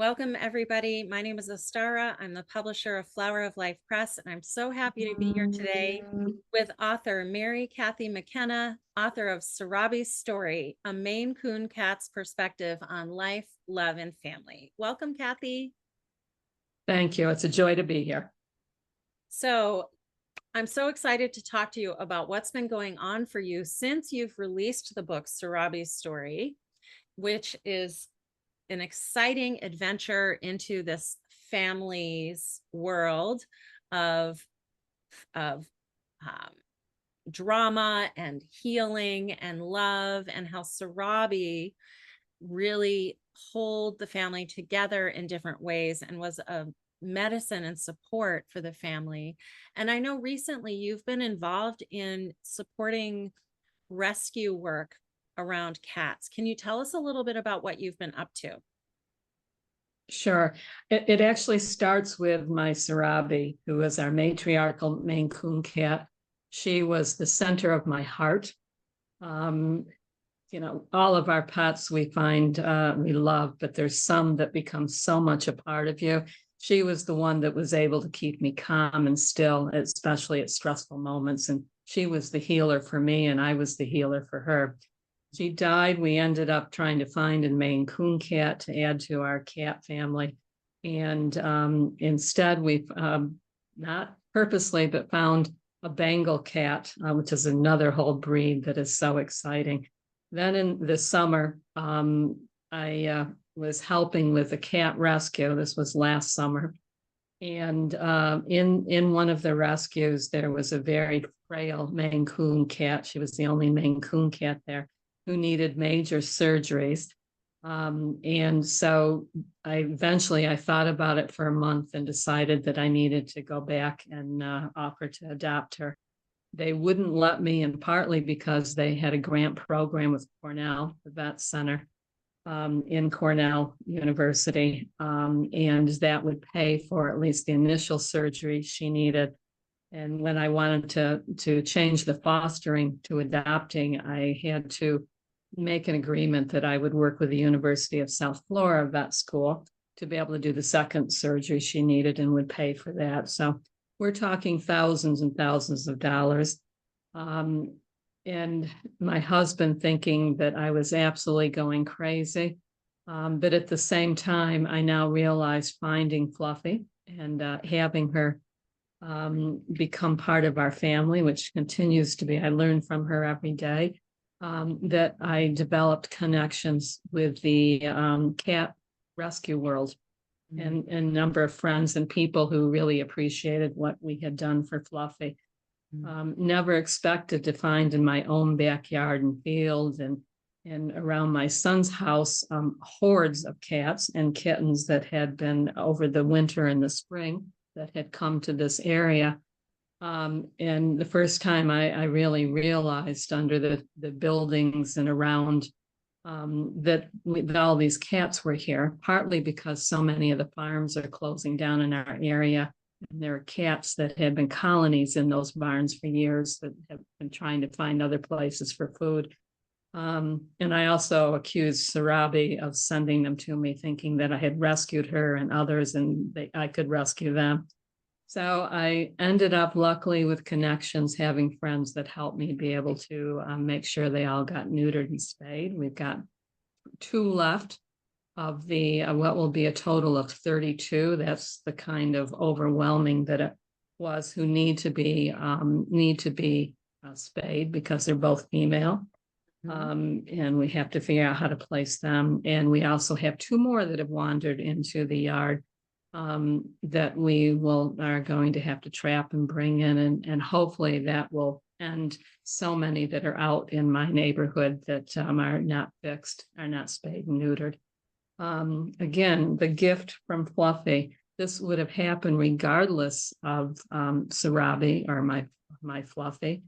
Welcome, everybody. My name is Astara. I'm the publisher of Flower of Life Press, and I'm so happy to be here today with author Mary Kathie McKenna, author of Sarabi's Story, a Maine Coon cat's perspective on life, love, and family. Welcome, Kathie. Thank you. It's a joy to be here. So I'm so excited to talk to you about what's been going on for you since you've released the book Sarabi's Story, which is an exciting adventure into this family's world of drama and healing and love, and how Sarabi really pulled the family together in different ways and was a medicine and support for the family. And I know recently you've been involved in supporting rescue work around cats. Can you tell us a little bit about what you've been up to? Sure. It actually starts with my Sarabi, who is our matriarchal Maine Coon cat. She was the center of my heart. All of our pets we find we love, but there's some that become so much a part of you. She was the one that was able to keep me calm and still, especially at stressful moments. And she was the healer for me, and I was the healer for her. She died. We ended up trying to find a Maine Coon cat to add to our cat family. And instead, we've not purposely, but found a Bengal cat, which is another whole breed that is so exciting. Then in the summer, I was helping with a cat rescue. This was last summer. And in one of the rescues, there was a very frail Maine Coon cat. She was the only Maine Coon cat there who needed major surgeries. And so I thought about it for a month and decided that I needed to go back and offer to adopt her. They wouldn't let me, and partly because they had a grant program with Cornell, the vet center in Cornell University, and that would pay for at least the initial surgery she needed. And when I wanted to change the fostering to adopting, I had to make an agreement that I would work with the University of South Florida vet school to be able to do the second surgery she needed, and would pay for that. So we're talking thousands and thousands of dollars. And my husband thinking that I was absolutely going crazy. But at the same time, I now realize finding Fluffy and having her become part of our family, which continues to be, I learn from her every day, that I developed connections with the cat rescue world, and a number of friends and people who really appreciated what we had done for Fluffy. Never expected to find in my own backyard and fields and around my son's house hordes of cats and kittens that had been over the winter and the spring that had come to this area. And the first time I really realized under the buildings and around that all these cats were here, partly because so many of the farms are closing down in our area. And there are cats that have been colonies in those barns for years that have been trying to find other places for food. And I also accused Sarabi of sending them to me, thinking that I had rescued her and others, and I could rescue them. So I ended up, luckily, with connections, having friends that helped me be able to make sure they all got neutered and spayed. We've got 2 left of the what will be a total of 32. That's the kind of overwhelming that it was, who need to be spayed because they're both female. And we have to figure out how to place them. And we also have 2 more that have wandered into the yard that we are going to have to trap and bring in, and hopefully that will end so many that are out in my neighborhood that are not fixed, are not spayed and neutered. Again, the gift from Fluffy, this would have happened regardless of Sarabi or my Fluffy,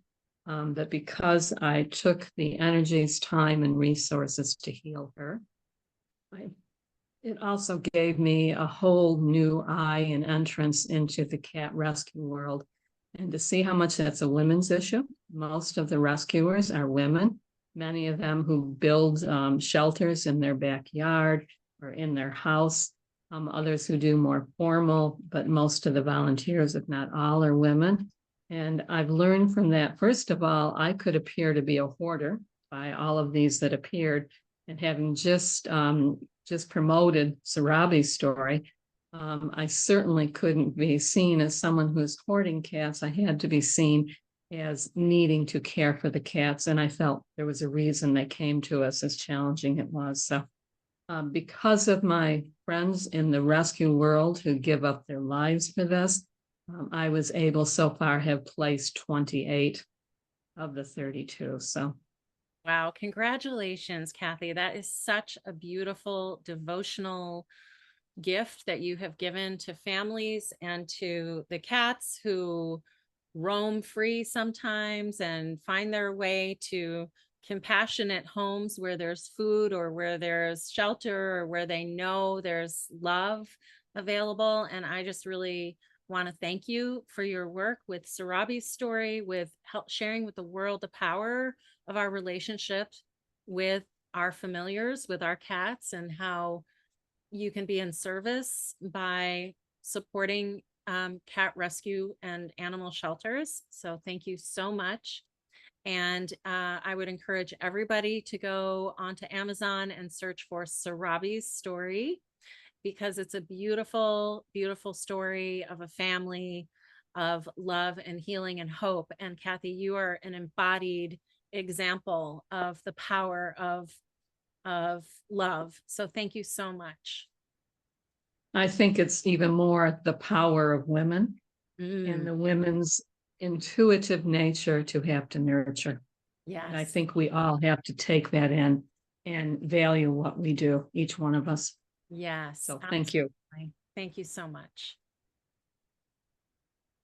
that because I took the energies, time, and resources to heal her, it also gave me a whole new eye and entrance into the cat rescue world, and to see how much that's a women's issue. Most of the rescuers are women, many of them who build shelters in their backyard or in their house. others who do more formal, but most of the volunteers, if not all, are women. And I've learned from that, first of all, I could appear to be a hoarder by all of these that appeared. And having just promoted Sarabi's story, I certainly couldn't be seen as someone who's hoarding cats. I had to be seen as needing to care for the cats. And I felt there was a reason they came to us, as challenging it was. So because of my friends in the rescue world who give up their lives for this, I was able so far have placed 28 of the 32. So Wow. Congratulations, Kathie. That is such a beautiful devotional gift that you have given to families and to the cats who roam free sometimes and find their way to compassionate homes where there's food or where there's shelter or where they know there's love available. And I just really want to thank you for your work with Sarabi's story, with sharing with the world the power of our relationship with our familiars, with our cats, and how you can be in service by supporting cat rescue and animal shelters. So thank you so much. And I would encourage everybody to go onto Amazon and search for Sarabi's story, because it's a beautiful, beautiful story of a family of love and healing and hope. And Kathie, you are an embodied example of the power of love. So thank you so much. I think it's even more the power of women and Mm, the women's intuitive nature to have to nurture. And I yes. think we all have to take that in and value what we do, each one of us. Yes. So thank you. Absolutely. Thank you so much.